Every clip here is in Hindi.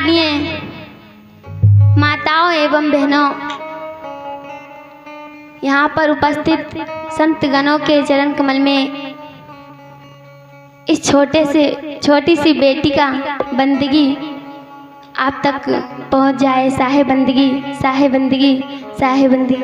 आदरणीय माताओं एवं बहनों, यहाँ पर उपस्थित संत गणों के चरण कमल में इस छोटी सी बेटी का बंदगी आप तक पहुँच जाए। साहे बंदगी, साहे बंदगी, साहे बंदगी।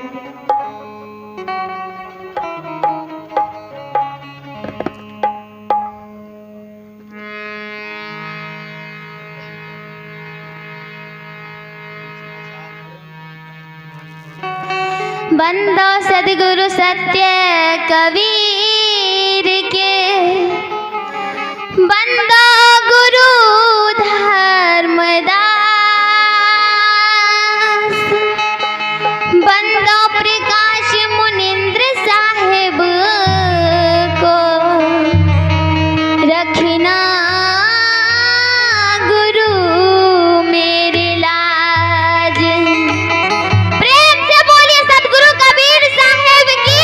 बंदो सद्गुरु सत्य कबीर के, बंदो गुरु धर्मदास, बंदो प्रकाश मुनीन्द्र साहेब को, रखना गुरु मेरे लाज। प्रेम से बोलिए सतगुरु कबीर साहेब की।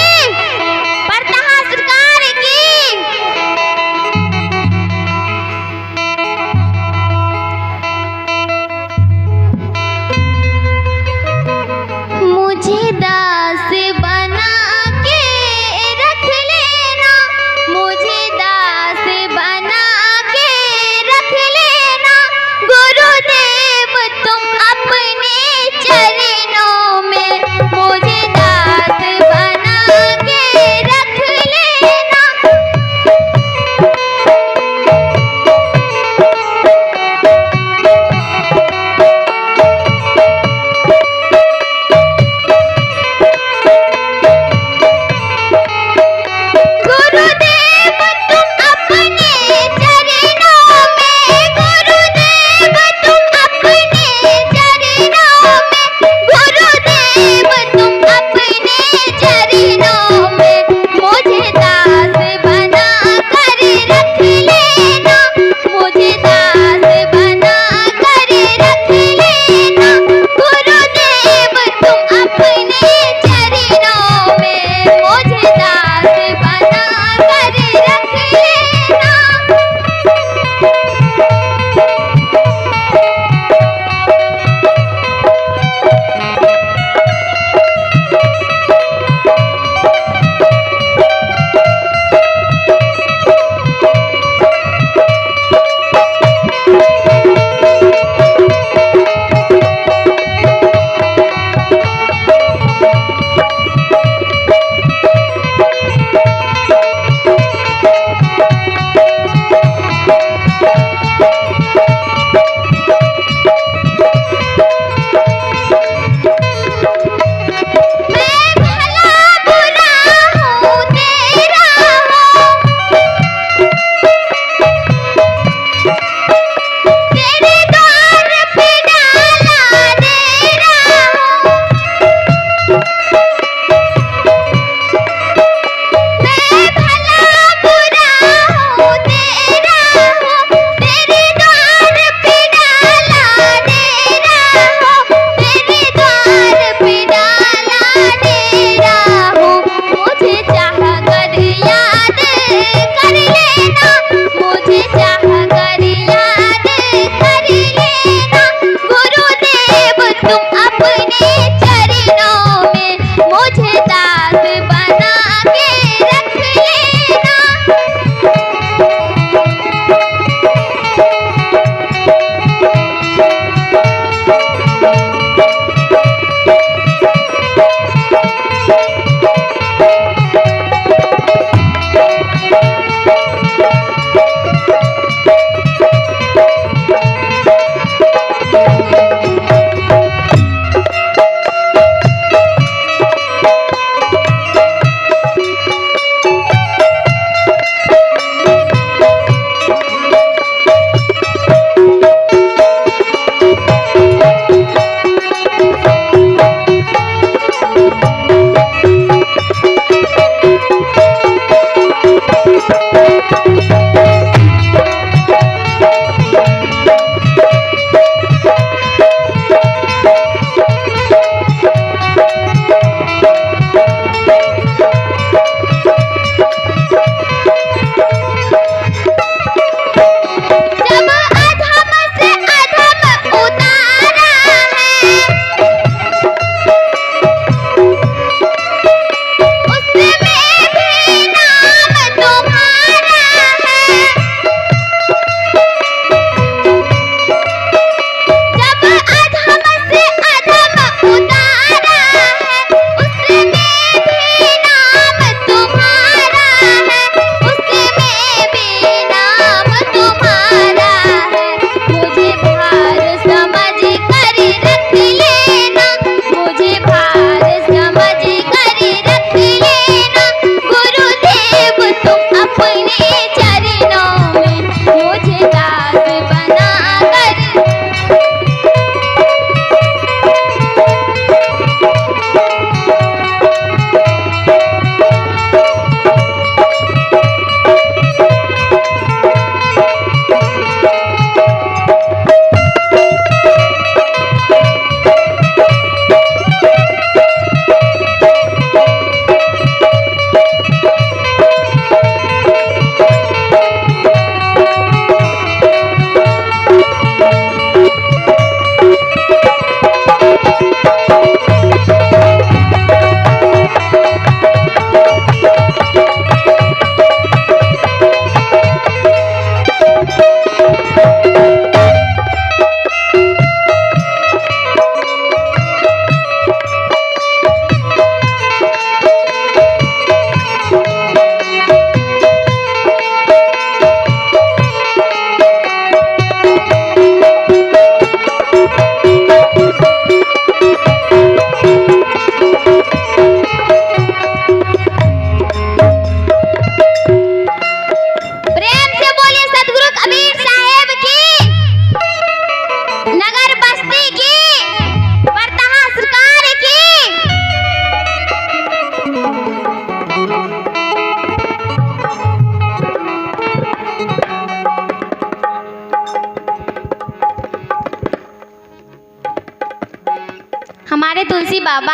हमारे तुलसी बाबा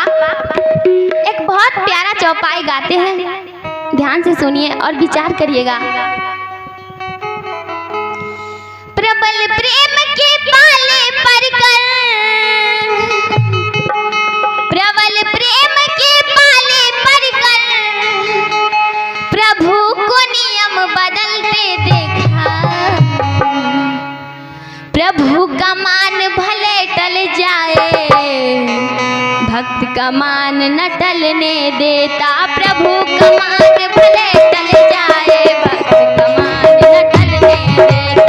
एक बहुत प्यारा चौपाई गाते हैं, ध्यान से सुनिए और विचार करिएगा। प्रबल प्रेम के पाले परकर, प्रबल प्रेम के पाले परकर, प्रभु को नियम बदलते देखा। प्रभु का मान भले टल जाए, भक्त का मान न टलने देता। प्रभु का मान भले टल जाए, भक्त का मान न टलने देता।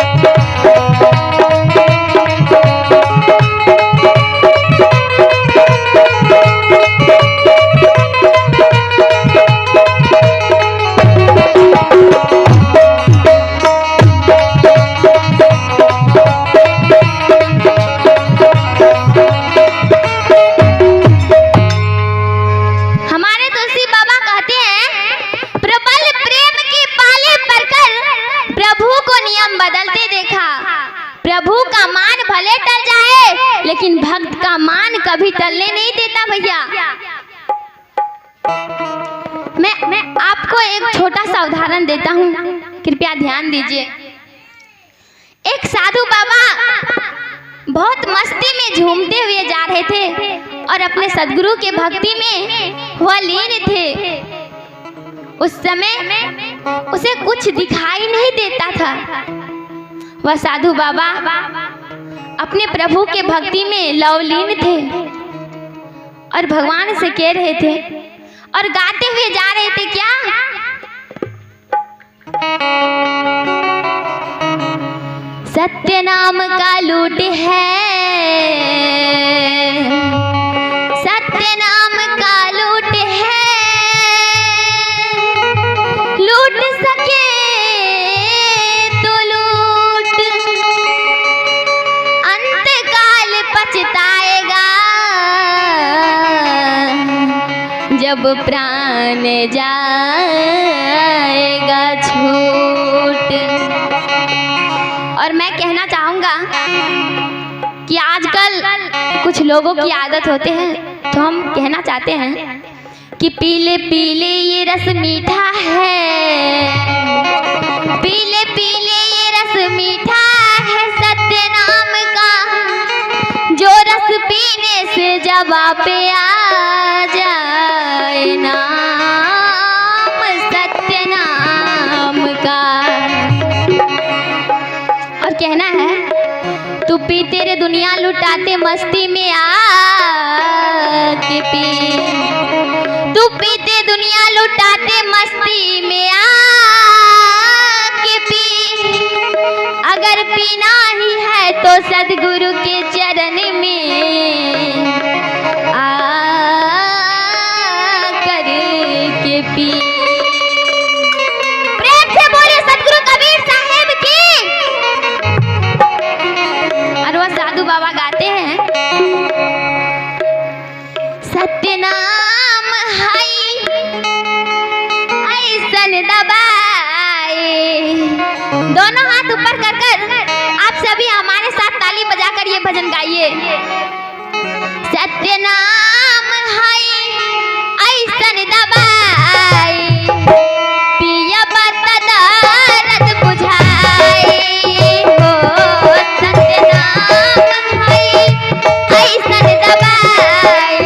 बदलते देखा। प्रभु का मान भले टल जाए, लेकिन भक्त का मान कभी टलने नहीं देता भैया। मैं आपको एक छोटा सा उदाहरण देता हूँ, कृपया ध्यान दीजिए। एक साधु बाबा बहुत मस्ती में झूमते हुए जा रहे थे और अपने सदगुरु के भक्ति में वह लीन थे। उस समय उसे कुछ दिखाई नहीं देता था। वह साधु बाबा अपने प्रभु के भक्ति में लवलीन थे और भगवान से कह रहे थे और गाते हुए जा रहे थे। क्या? सत्य नाम का लूट है, सत्य नाम का लूट है, लूट सके तो लूट, अंतकाल पछताएगा जब प्राण जाएगा छूट। और मैं कहना चाहूँगा कि आजकल कुछ लोगों की आदत होते हैं, तो हम कहना चाहते हैं कि पीले पीले ये रस मीठा है, पीले पीले ये रस मीठा है सत्य नाम का, जो रस पीने से जवाब पे आ जाए नाम सत्य नाम का। और कहना है तू पी तेरे दुनिया लुटाते मस्ती में आके पी, तू पीते दुनिया लुटाते मस्ती में आके पी। अगर पीना ही है तो सदगुरु के चरण में आ कर के पी। प्रेम से बोले सदगुरु कबीर साहेब की। और वह साधु बाबा गाते हैं, सत्य नाम ऐसन दबाए। दोनों हाथ ऊपर कर कर आप सभी हमारे साथ ताली बजाकर ये भजन गाइए। सत्य नाम ऐसन दबाए, पिया बता दर्द बुझाए हो। सत्य नाम ऐसन दबाए,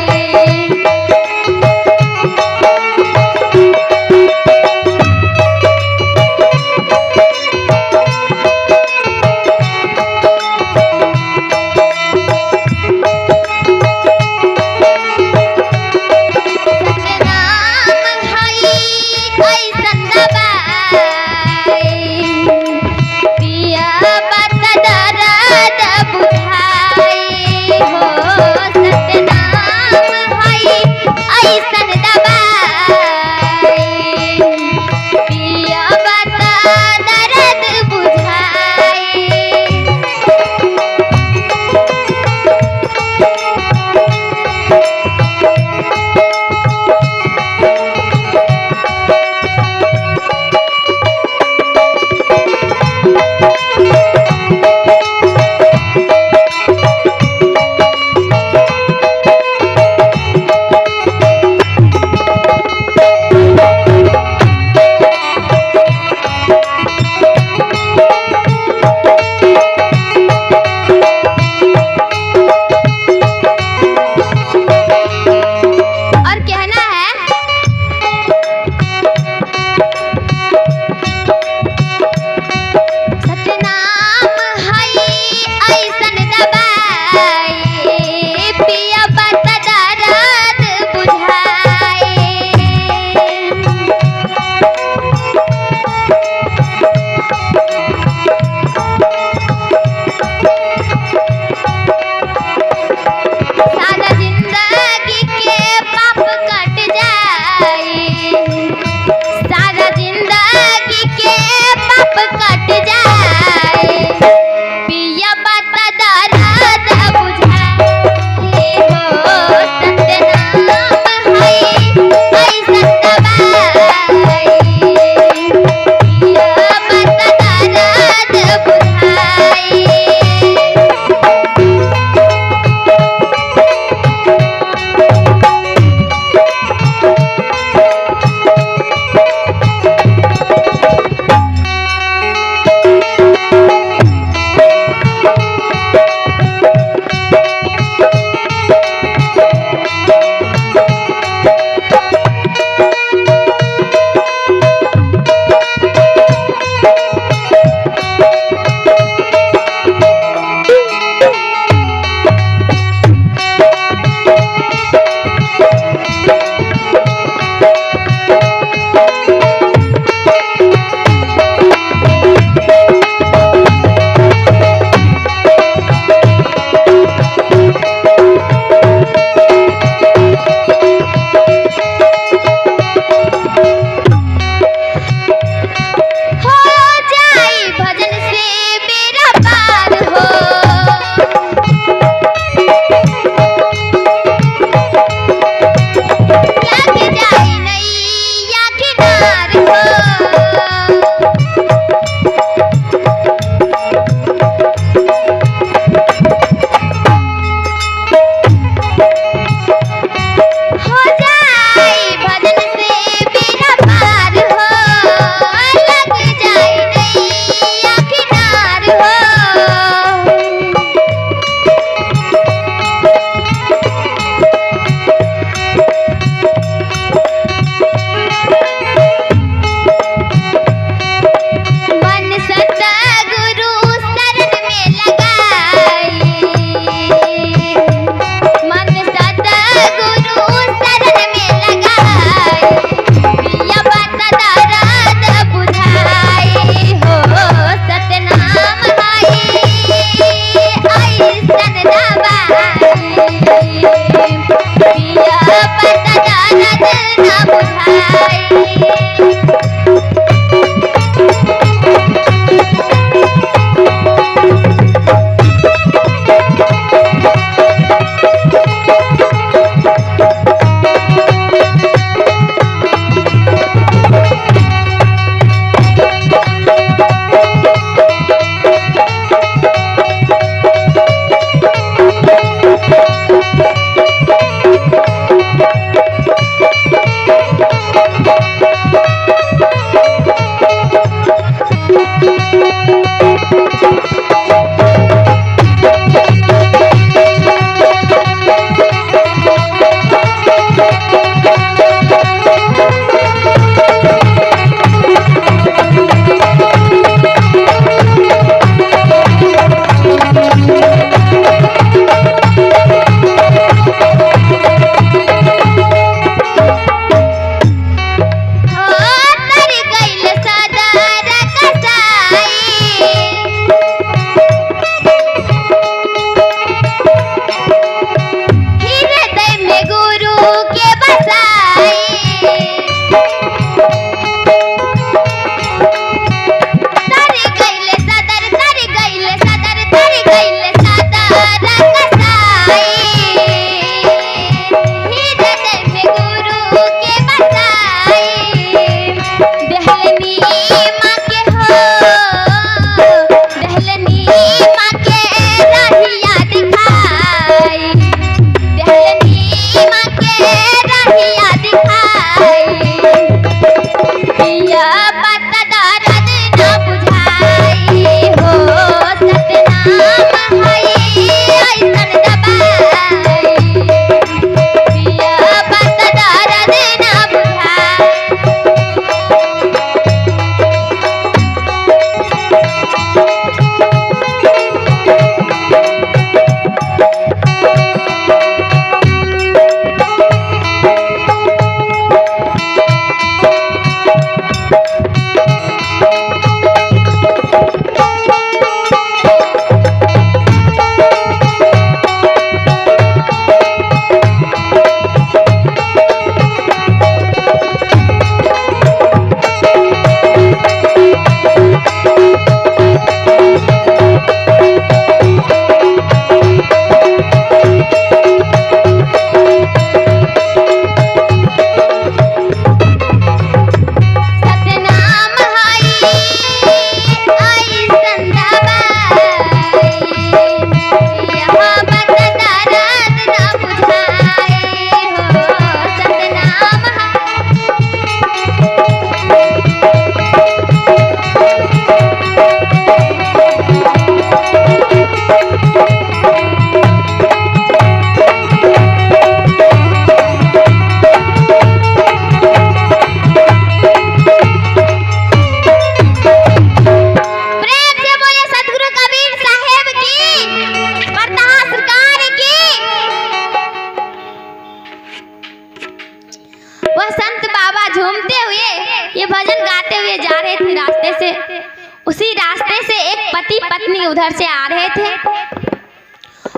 उसी रास्ते से एक पति पत्नी उधर से आ रहे थे।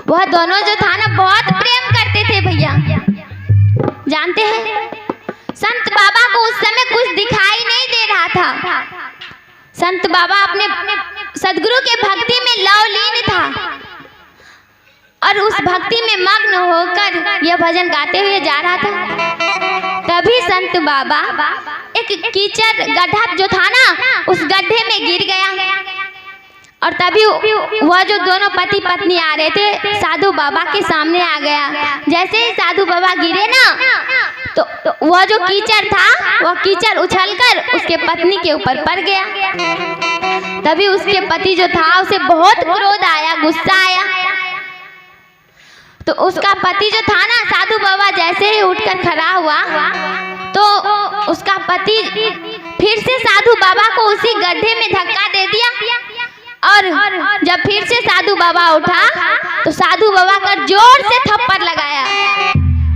वह दोनों जो था ना बहुत प्रेम करते थे भैया। जानते हैं संत बाबा को उस समय कुछ दिखाई नहीं दे रहा था। संत बाबा अपने सदगुरु के भक्ति में लवलीन था और उस भक्ति में मग्न होकर यह भजन गाते हुए जा रहा था। तभी संत बाबा एक कीचड़ गड्ढा जो था ना उस गड्ढे में गिर गया और तभी वह जो दोनों पति पत्नी आ रहे थे साधु बाबा के सामने आ गया। जैसे ही साधु बाबा गिरे ना तो वह जो कीचड़ था वह कीचड़ उछलकर उसके पत्नी के ऊपर पड़ गया। तभी उसके पति जो था उसे बहुत क्रोध आया, गुस्सा आया। तो उसका पति जो था ना साधु बाबा जैसे ही उठकर खड़ा हुआ तो उसका पति फिर से साधु बाबा को उसी गड्ढे में धक्का दे दिया और जब फिर से साधु बाबा उठा तो साधु बाबा का जोर से थप्पड़ लगाया।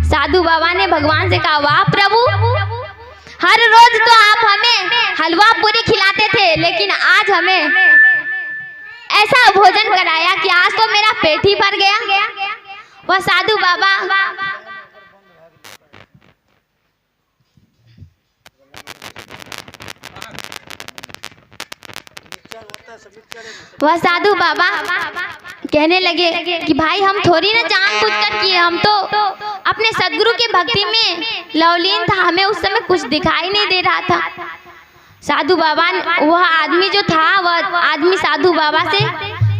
साधु बाबा ने भगवान से कहा, वाह प्रभु, हर रोज तो आप हमें हलवा पूरी खिलाते थे लेकिन आज हमें ऐसा भोजन कराया कि आज तो मेरा पेट ही भर गया। वह साधु बाबा कहने लगे कि भाई हम थोड़ी ना जानबूझकर किए, हम तो अपने सदगुरु की भक्ति में लवलीन था, हमें उस समय कुछ दिखाई नहीं दे रहा था। साधु बाबा, वह आदमी जो था, वह आदमी साधु बाबा से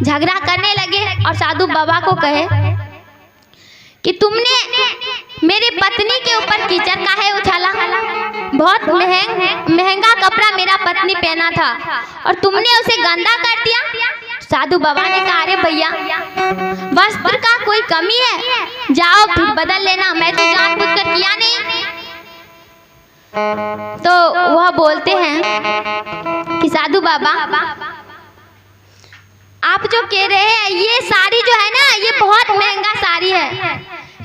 झगड़ा करने लगे और साधु बाबा को कहे कि तुमने मेरी पत्नी के ऊपर कीचड़ काहे उछाला? बहुत महंगा कपड़ा मेरा पत्नी पहना था और तुमने उसे गंदा कर दिया। साधु बाबा ने कहा, अरे भैया वस्त्र का कोई कमी है, जाओ फिर बदल लेना, मैं तो जानबूझकर किया नहीं। तो वह बोलते हैं कि साधु बाबा आप जो कह रहे हैं ये साड़ी जो है ना, ये बहुत महंगा साड़ी है,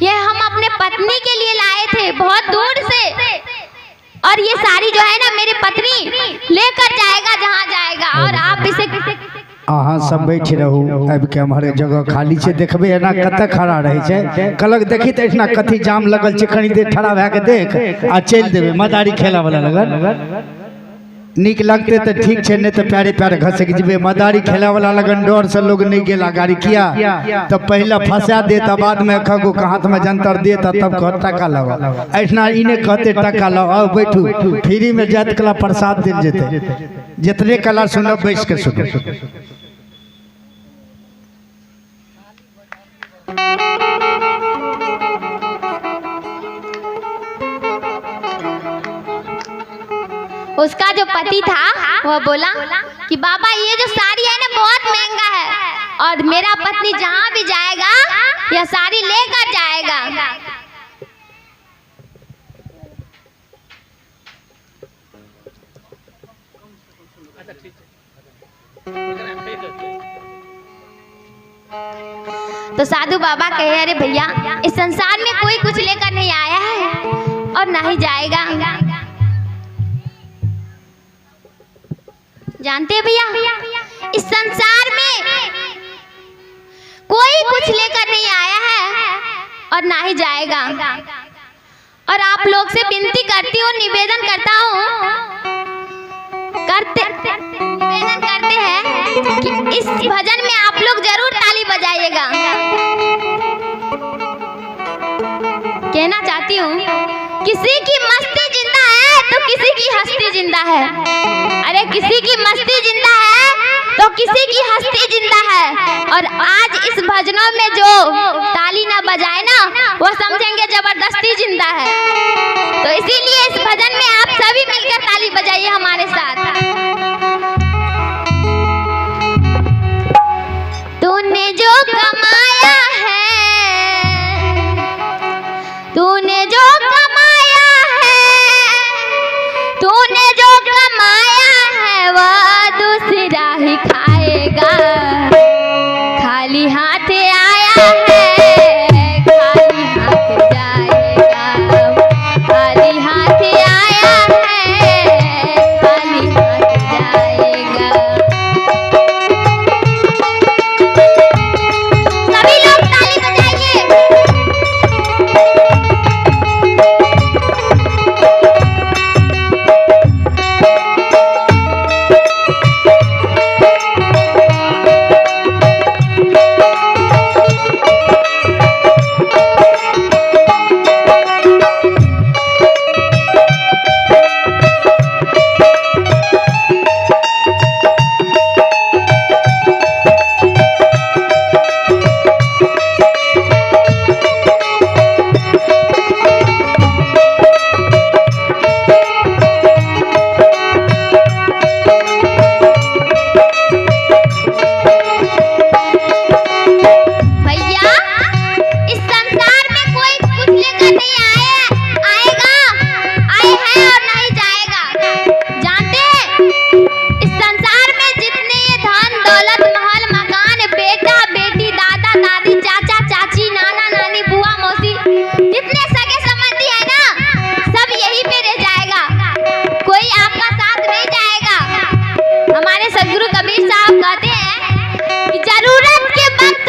ये हम अपने पत्नी के लिए लाए थे बहुत दूर से, और ये साड़ी जो है ना मेरी पत्नी लेकर जाएगा जहाँ जाएगा, और आप इसे अहाँ सब बैठ रहू। अब के हमारे जगह खाली छे, देखबे एना कत खड़ा रहे छे, कलक देखी त एठना कथी जाम लगल छे, कनी देर ठड़ा भए के देख आ चल देबे। मदारी खेला वाला लगन निक लगते तो ठीक छे, नहीं तो प्यारे प्यारे घसक जेबे। मदारी खेला वाला लगन डर से लोग नहीं गेला गाड़ी किया, तो पहला फंसा देता, बाद में खगो के हाथ में जंतर देता, तब कह टका लगा। ऐठना इने कहते टका लो, आओ बैठू, फ्री में जात कला प्रसाद दिल जेते, जितने कला सुनब बैठ के सुनो। उसका जो पति था वह बोला कि बाबा ये जो साड़ी है ना बहुत महंगा है, और मेरा पत्नी जहाँ भी जाएगा यह साड़ी लेकर जाएगा। तो साधु बाबा कहे, अरे भैया इस संसार में कोई कुछ लेकर नहीं आया है और ना ही जाएगा। जानते हैं भैया, इस संसार में कोई कुछ लेकर नहीं आया है और ना ही जाएगा। और आप लोग से विनती करती हूँ, निवेदन करता हूँ, निवेदन करते हैं कि इस भजन में आप लोग जरूर ताली बजाइएगा। कहना चाहती हूँ, किसी की मस्ती जिंदा है तो किसी की हस्ती जिंदा है। अरे किसी की मस्ती जिंदा है तो किसी की हस्ती जिंदा है। और आज इस भजनों में जो ताली ना बजाए ना, वो समझेंगे जबरदस्ती जिंदा है। तो इसीलिए इस भजन में आप सभी मिलकर ताली बजाइए हमारे साथ। तूने जो कमाया है, तूने जो कमाया है, तूने जो कमाया है वह दूसरा ही खाएगा। खाली हाथ आया है, खाली हाथ जाएगा। खाली हाथ आया है, खाली हाथ जाएगा। सभी लोग ताली बजाइए।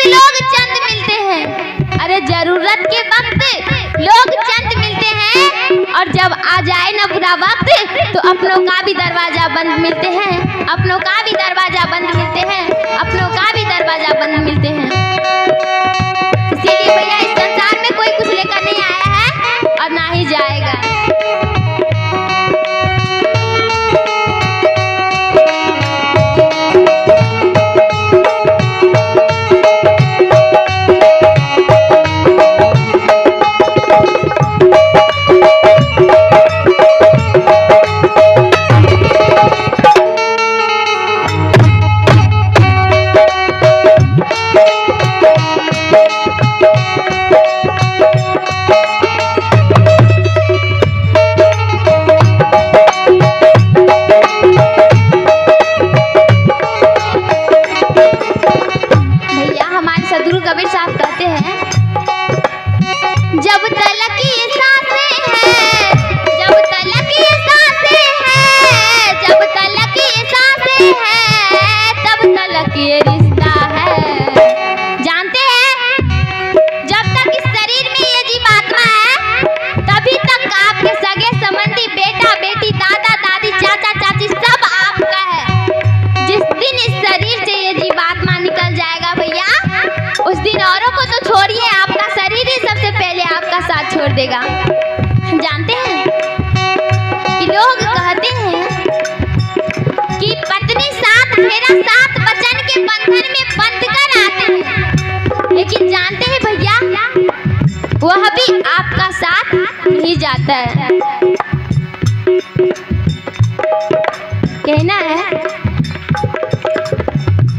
लोग चंद मिलते हैं। अरे जरूरत के वक्त लोग चंद मिलते हैं, और जब आ जाए ना बुरा वक्त तो अपनों का भी दरवाजा बंद मिलते हैं, अपनों का भी दरवाजा बंद मिलते हैं, अपनों का भी दरवाजा बंद मिलते हैं। इसीलिए भैया इस संसार में कोई कुछ लेकर नहीं आया है और ना ही जाएगा। सदगुरु कबीर साहब कहते हैं, जब तलक ये सांसें हैं, जब तलक ये सांसें हैं, जब तलक ये सांसें हैं, तब तलक ये रिश्ता है। जानते हैं, जब तक इस शरीर में ये जीवात्मा है तभी तक आपके सगे संबंधी, बेटा बेटी, दादा दादी, चाचा चाची सब आपका है। जिस दिन इस शरीर से ये जीवात्मा निकल जाएगा भैया, उस दिन औरों को तो छोड़िए, आपका शरीर ही सबसे पहले आपका साथ छोड़ देगा। जानते हैं कि लोग कहते हैं कि पत्नी साथ फेरा साथ वचन के बंधन में बंध कर आते हैं, लेकिन जानते हैं भैया वह भी आपका साथ नहीं जाता है। कहना है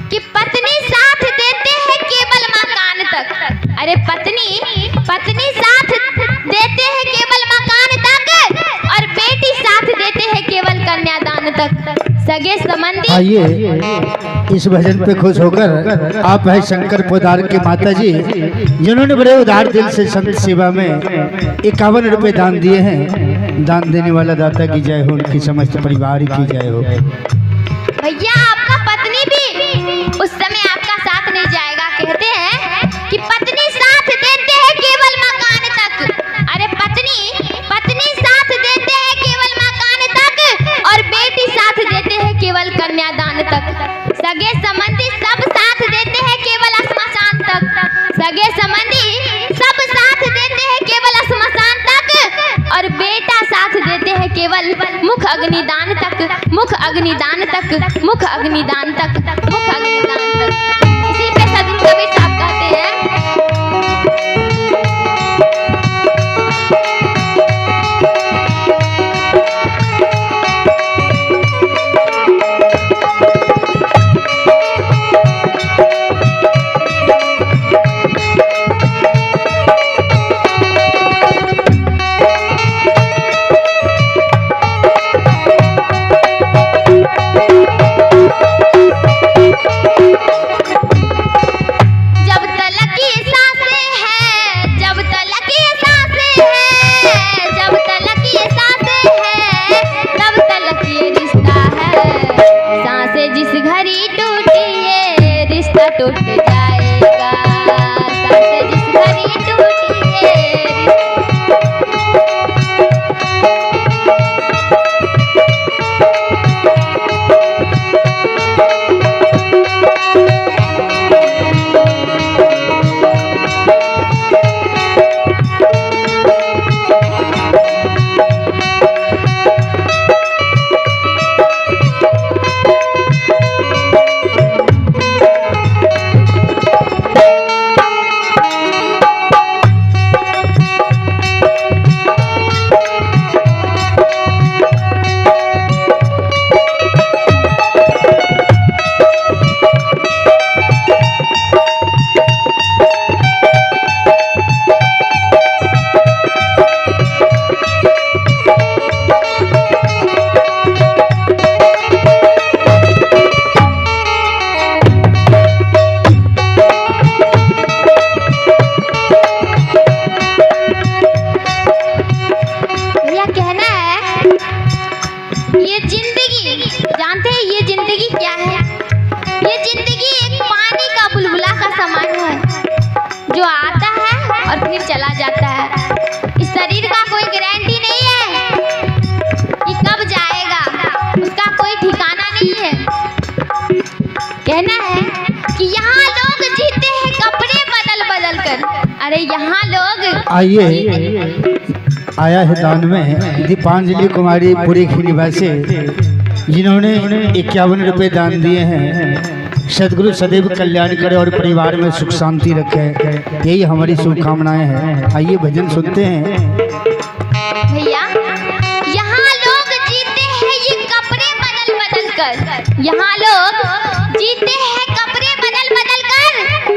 कि पत्नी साथ देते हैं केवल मकान तक। अरे पत्नी साथ देते हैं केवल मकान तक, और बेटी साथ देते हैं केवल कन्यादान तक। सगे संबंधी आइए इस भजन पे खुश होकर, आप है शंकर पोदार के माता जी, जिन्होंने बड़े उदार दिल से संत सेवा में 51 रुपए दान दिए हैं। दान देने वाला दाता की जय हो, उनकी समस्त परिवार की जय हो। भैया आपका पत्नी भी उस समय आपका साथ नहीं जाएगा। कहते हैं कि पत्नी साथ देते हैं केवल मकान तक। अरे पत्नी साथ देते हैं केवल मकान तक, और बेटी साथ देते हैं केवल कन्यादान तक। सगे संबंधी सब साथ देते हैं केवल श्मशान तक। सगे संबंधी सब साथ देते हैं केवल श्मशान तक, और बेटा साथ देते हैं केवल मुख अग्निदान तक, मुख अग्निदान तक, मुख अग्निदान तक, मुख अग्निदान तक। इसी पे सदगुरु कबीर साहब कहते हैं, इंसान है जो आता है और फिर चला जाता है। इस शरीर का कोई गारंटी नहीं है कि कब जाएगा, उसका कोई ठिकाना नहीं है। कहना है कि यहाँ लोग जीते हैं कपड़े बदल बदल कर। अरे यहाँ लोग आइए, आया है दान में दीपांजलि कुमारी पूरी की निवासी, जिन्होंने 51 रुपये दान दिए हैं। सदगुरु सदैव कल्याण करे और परिवार में सुख शांति रखे, यही हमारी शुभकामनाएं हैं। आइए भजन सुनते हैं। भैया यहाँ लोग जीते हैं ये कपड़े बदल बदल कर, यहाँ लोग जीते हैं कपड़े बदल बदल कर,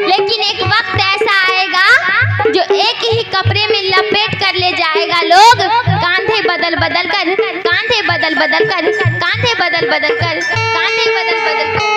लेकिन एक वक्त ऐसा आएगा जो एक ही कपड़े में लपेट कर ले जाएगा लोग। कांधे बदल बदल कर, कांधे बदल बदल कर, कांधे बदल बदल कर, कांधे बदल बदल कर।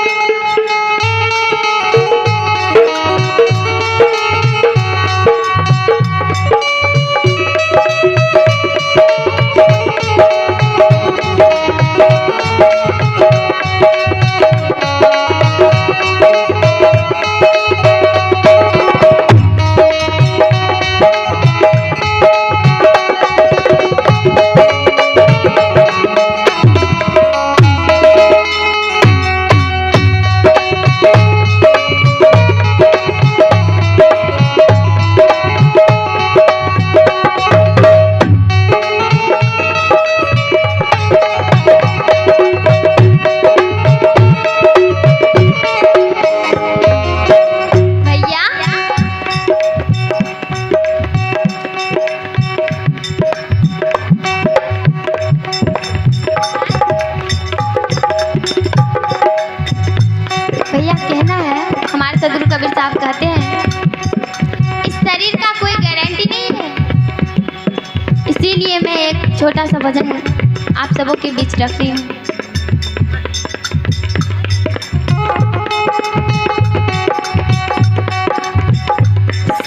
भैया कहना है, हमारे सदगुरु कबीर साहब कहते हैं इस शरीर का कोई गारंटी नहीं है। इसीलिए मैं एक छोटा सा भजन आप सबों के बीच रख रही हूँ।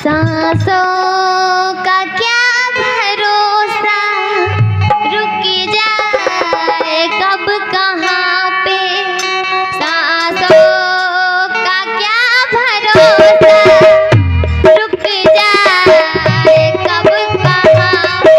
सांसों का क्या भरोसा, रुक जाए कब कहाँ पे। सांसों का क्या भरोसा, रुक जाए कब कहाँ पे।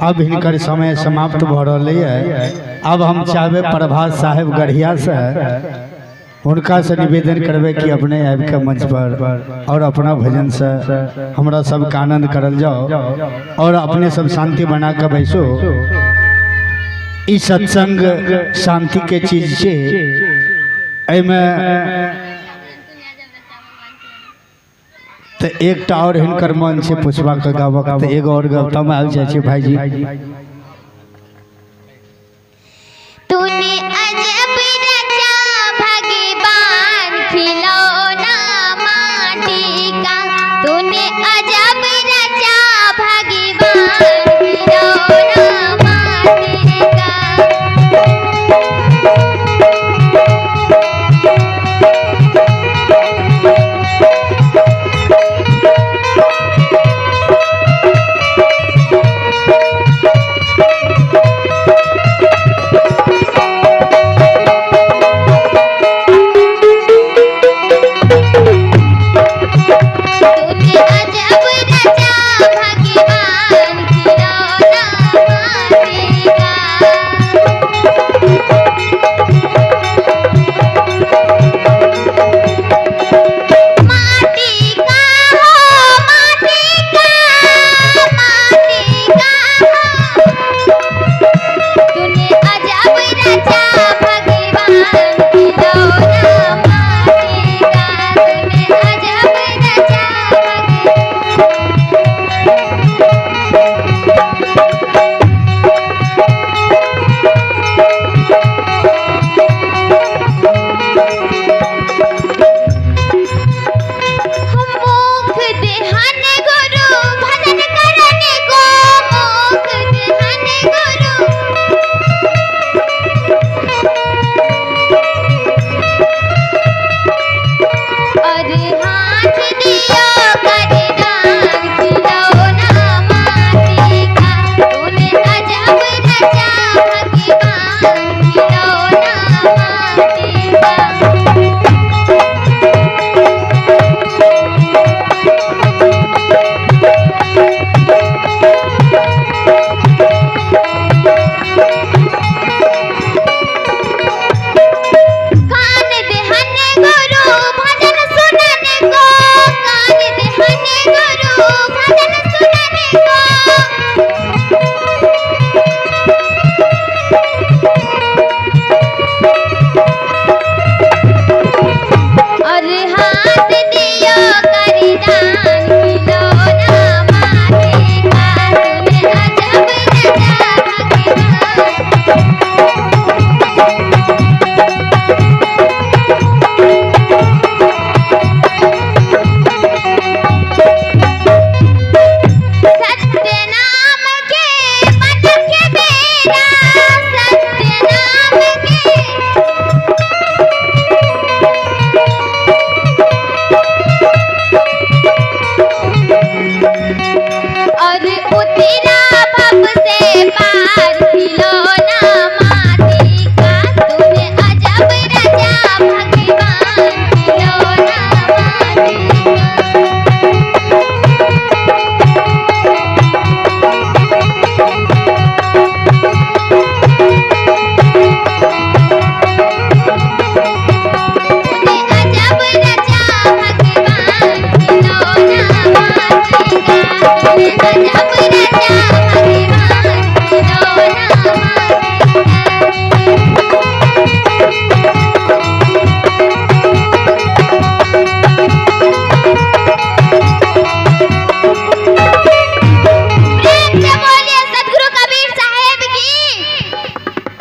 अब हिनकर समय समाप्त भ रही है। अब हम चाहबे प्रभात साहेब गढ़िया से उनका से निवेदन करबे कि अपने आबि के मंच पर और अपना भजन से हमरा सब का आनंद करल जाओ और अपने सब शांति बना के बैसो। इस सत्संग शांति के चीज छे। एमे तो एक और हिनकर मन से पुछबा के गावक तो एगो और गवता में आबि जाय छै भाईजी। तूने अजब रचा भगवान खिलौना माटी का, तूने अजब रचा भगवान खिलौना माटी का।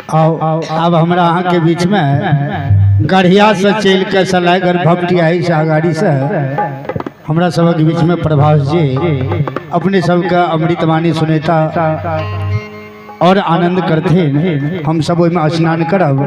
अब हमरा अहाँ के बीच में गढ़िया से चल के सलाइगर भपटियाही से अगाड़ी से हमरा सबके बीच में प्रभास जी अपने सबका अमृतवाणी सुनेता और आनंद करते हम सब ओहिमे स्नान करब।